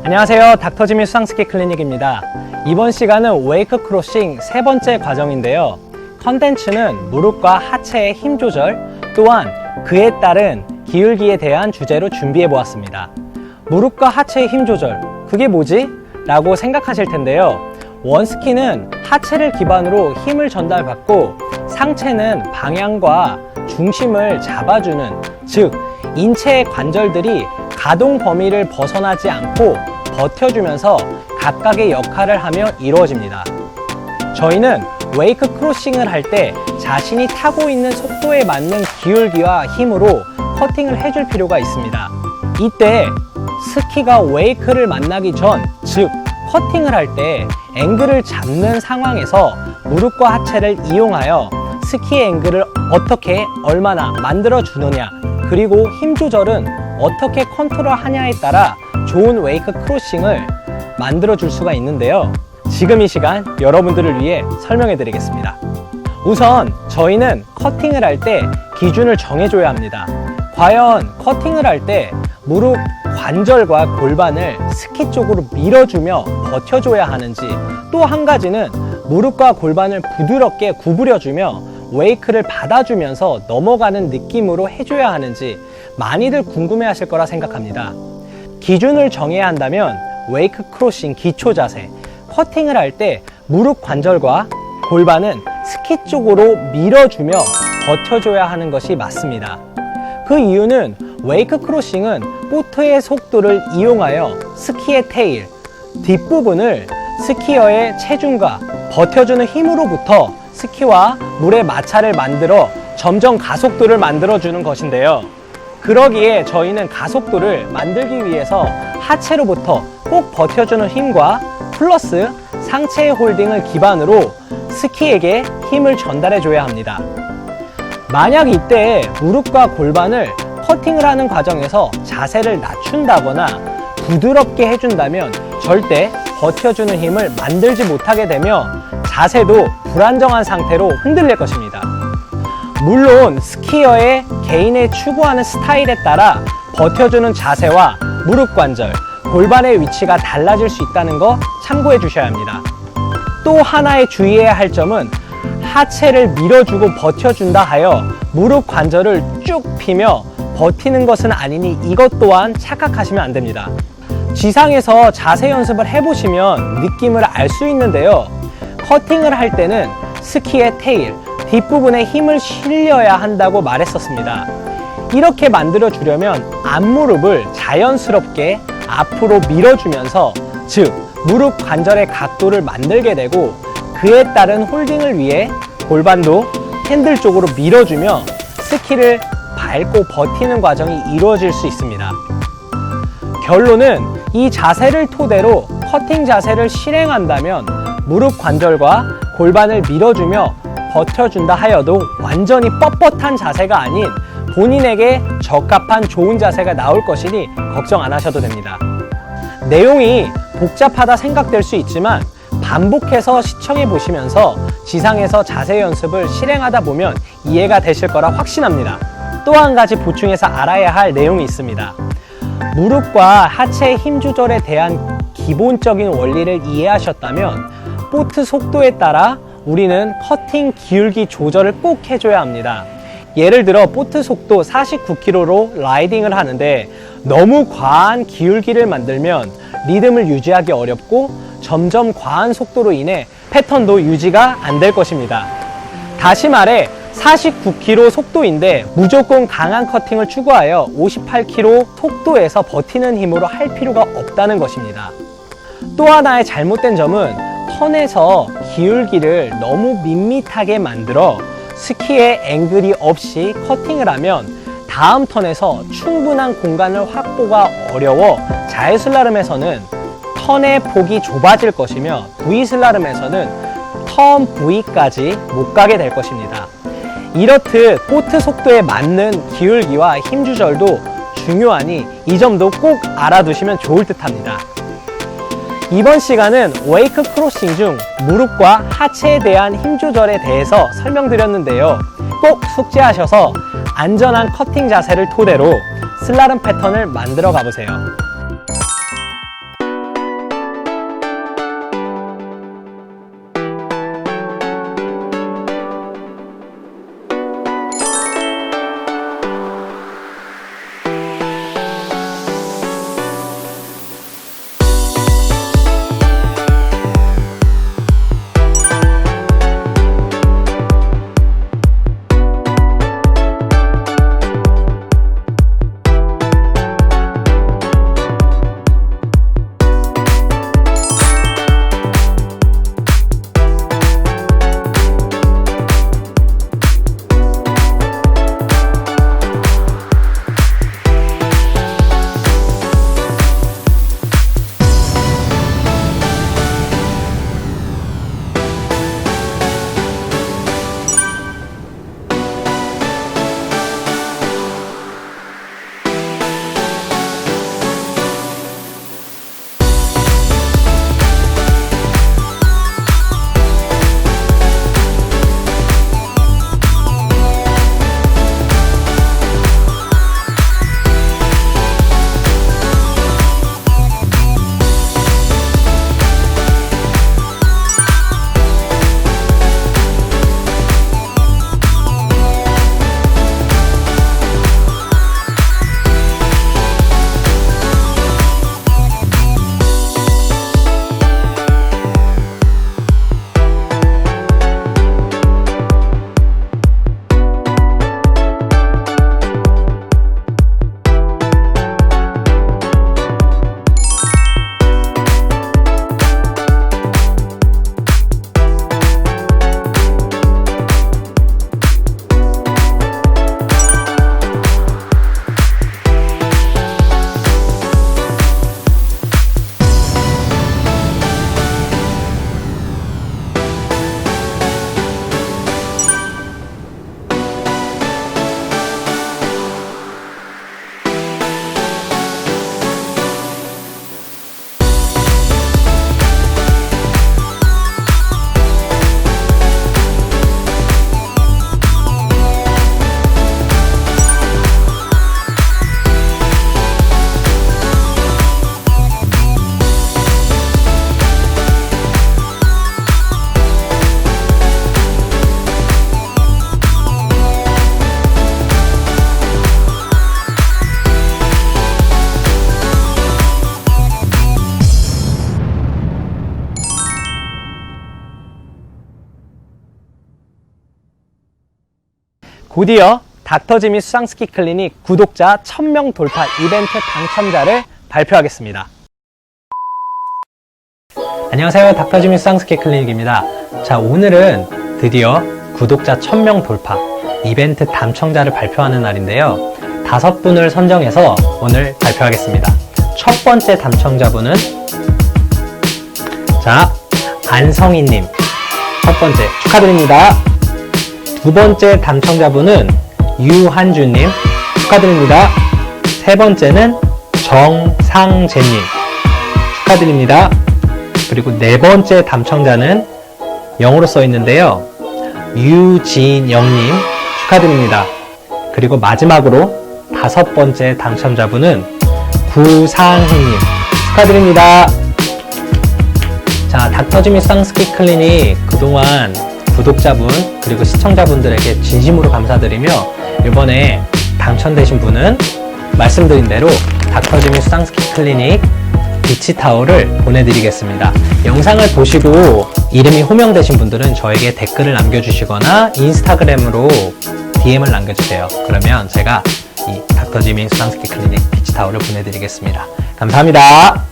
안녕하세요. 닥터지미 수상스키 클리닉입니다. 이번 시간은 웨이크 크로싱 세 번째 과정인데요. 컨텐츠는 무릎과 하체의 힘 조절, 또한 그에 따른 기울기에 대한 주제로 준비해 보았습니다. 무릎과 하체의 힘 조절, 그게 뭐지? 라고 생각하실 텐데요. 원스키는 하체를 기반으로 힘을 전달받고 상체는 방향과 중심을 잡아주는, 즉 인체의 관절들이 가동 범위를 벗어나지 않고 버텨주면서 각각의 역할을 하며 이루어집니다. 저희는 웨이크 크로싱을 할 때 자신이 타고 있는 속도에 맞는 기울기와 힘으로 커팅을 해줄 필요가 있습니다. 이때 스키가 웨이크를 만나기 전, 즉 커팅을 할 때 앵글을 잡는 상황에서 무릎과 하체를 이용하여 스키의 앵글을 어떻게 얼마나 만들어 주느냐, 그리고 힘 조절은 어떻게 컨트롤하냐에 따라 좋은 웨이크 크로싱을 만들어 줄 수가 있는데요. 지금 이 시간 여러분들을 위해 설명해 드리겠습니다. 우선 저희는 커팅을 할 때 기준을 정해줘야 합니다. 과연 커팅을 할 때 무릎 관절과 골반을 스키 쪽으로 밀어주며 버텨줘야 하는지, 또 한 가지는 무릎과 골반을 부드럽게 구부려주며 웨이크를 받아주면서 넘어가는 느낌으로 해줘야 하는지 많이들 궁금해 하실 거라 생각합니다. 기준을 정해야 한다면 웨이크 크로싱 기초 자세, 커팅을 할 때 무릎 관절과 골반은 스키 쪽으로 밀어주며 버텨줘야 하는 것이 맞습니다. 그 이유는 웨이크 크로싱은 보트의 속도를 이용하여 스키의 테일, 뒷부분을 스키어의 체중과 버텨주는 힘으로부터 스키와 물의 마찰을 만들어 점점 가속도를 만들어주는 것인데요. 그러기에 저희는 가속도를 만들기 위해서 하체로부터 꼭 버텨주는 힘과 플러스 상체의 홀딩을 기반으로 스키에게 힘을 전달해 줘야 합니다. 만약 이때 무릎과 골반을 커팅을 하는 과정에서 자세를 낮춘다거나 부드럽게 해준다면 절대 버텨주는 힘을 만들지 못하게 되며 자세도 불안정한 상태로 흔들릴 것입니다. 물론 스키어의 개인의 추구하는 스타일에 따라 버텨주는 자세와 무릎 관절, 골반의 위치가 달라질 수 있다는 거 참고해 주셔야 합니다. 또 하나의 주의해야 할 점은 하체를 밀어주고 버텨준다 하여 무릎 관절을 쭉 펴며 버티는 것은 아니니 이것 또한 착각하시면 안 됩니다. 지상에서 자세 연습을 해보시면 느낌을 알 수 있는데요. 커팅을 할 때는 스키의 테일, 뒷부분에 힘을 실려야 한다고 말했었습니다. 이렇게 만들어 주려면 앞무릎을 자연스럽게 앞으로 밀어주면서, 즉 무릎 관절의 각도를 만들게 되고 그에 따른 홀딩을 위해 골반도 핸들 쪽으로 밀어주며 스키를 밟고 버티는 과정이 이루어질 수 있습니다. 결론은 이 자세를 토대로 커팅 자세를 실행한다면 무릎 관절과 골반을 밀어주며 버텨준다 하여도 완전히 뻣뻣한 자세가 아닌 본인에게 적합한 좋은 자세가 나올 것이니 걱정 안 하셔도 됩니다. 내용이 복잡하다 생각될 수 있지만 반복해서 시청해 보시면서 지상에서 자세 연습을 실행하다 보면 이해가 되실 거라 확신합니다. 또 한 가지 보충해서 알아야 할 내용이 있습니다. 무릎과 하체의 힘 조절에 대한 기본적인 원리를 이해하셨다면 보트 속도에 따라 우리는 커팅 기울기 조절을 꼭 해줘야 합니다. 예를 들어 보트 속도 49km로 라이딩을 하는데 너무 과한 기울기를 만들면 리듬을 유지하기 어렵고 점점 과한 속도로 인해 패턴도 유지가 안 될 것입니다. 다시 말해 49km 속도인데 무조건 강한 커팅을 추구하여 58km 속도에서 버티는 힘으로 할 필요가 없다는 것입니다. 또 하나의 잘못된 점은 턴에서 기울기를 너무 밋밋하게 만들어 스키의 앵글이 없이 커팅을 하면 다음 턴에서 충분한 공간을 확보가 어려워 자유슬라름에서는 턴의 폭이 좁아질 것이며 V슬라름에서는 턴 V까지 못 가게 될 것입니다. 이렇듯 보트 속도에 맞는 기울기와 힘 조절도 중요하니 이 점도 꼭 알아두시면 좋을 듯 합니다. 이번 시간은 웨이크 크로싱 중 무릎과 하체에 대한 힘 조절에 대해서 설명드렸는데요. 꼭 숙지하셔서 안전한 커팅 자세를 토대로 슬라름 패턴을 만들어 가보세요. 드디어 닥터지미 수상스키 클리닉 구독자 1000명 돌파 이벤트 당첨자를 발표하겠습니다. 안녕하세요. 닥터지미 수상스키 클리닉입니다. 자, 오늘은 드디어 구독자 1000명 돌파 이벤트 당첨자를 발표하는 날인데요. 5분을 선정해서 오늘 발표하겠습니다. 첫 번째 당첨자분은 자, 안성희님 첫 번째 축하드립니다. 두 번째 당첨자분은 유한주님 축하드립니다. 세 번째는 정상재님 축하드립니다. 그리고 네 번째 당첨자는 0으로 써 있는데요. 유진영님 축하드립니다. 그리고 마지막으로 5번째 당첨자분은 구상희님 축하드립니다. 자, 닥터지미 수상스키 클리닉 그동안 구독자분 그리고 시청자분들에게 진심으로 감사드리며 이번에 당첨되신 분은 말씀드린 대로 닥터지미 수상스키 클리닉 비치타올을 보내드리겠습니다. 영상을 보시고 이름이 호명되신 분들은 저에게 댓글을 남겨주시거나 인스타그램으로 DM을 남겨주세요. 그러면 제가 이 닥터지미 수상스키 클리닉 비치타올을 보내드리겠습니다. 감사합니다.